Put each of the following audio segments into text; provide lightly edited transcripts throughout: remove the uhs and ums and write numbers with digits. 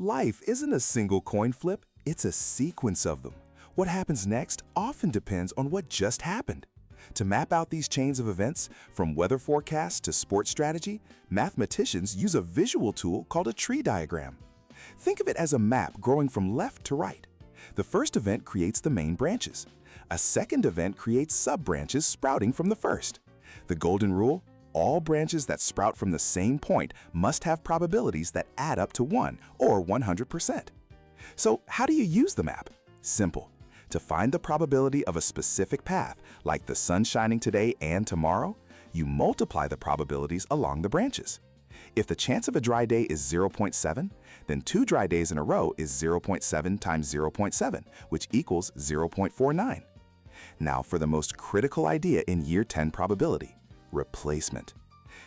Life isn't a single coin flip, it's a sequence of them. What happens next often depends on what just happened. To map out these chains of events, from weather forecasts to sports strategy, mathematicians use a visual tool called a tree diagram. Think of it as a map growing from left to right. The first event creates the main branches. A second event creates sub-branches sprouting from the first. The golden rule: all branches that sprout from the same point must have probabilities that add up to 1 or 100%. So how do you use the map? Simple. To find the probability of a specific path, like the sun shining today and tomorrow, you multiply the probabilities along the branches. If the chance of a dry day is 0.7, then 2 dry days in a row is 0.7 times 0.7, which equals 0.49. Now for the most critical idea in Year 10 probability: replacement.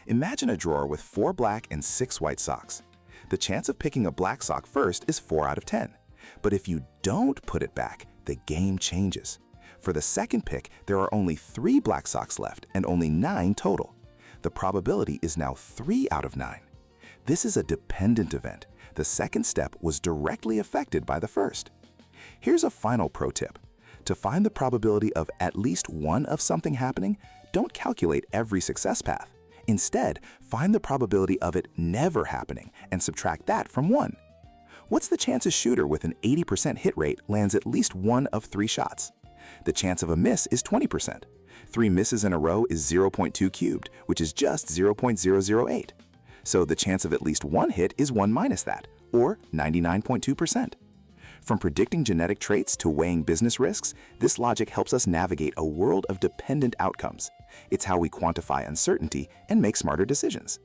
Imagine a drawer with 4 black and 6 white socks. The chance of picking a black sock first is 4 out of 10. But if you don't put it back, the game changes. For the second pick, there are only 3 black socks left and only 9 total. The probability is now 3 out of 9. This is a dependent event. The second step was directly affected by the first. Here's a final pro tip. To find the probability of at least one of something happening, don't calculate every success path. Instead, find the probability of it never happening and subtract that from 1. What's the chance a shooter with an 80% hit rate lands at least 1 of 3 shots? The chance of a miss is 20%. 3 misses in a row is 0.2 cubed, which is just 0.008. So the chance of at least 1 hit is 1 minus that, or 99.2%. From predicting genetic traits to weighing business risks, this logic helps us navigate a world of dependent outcomes. It's how we quantify uncertainty and make smarter decisions.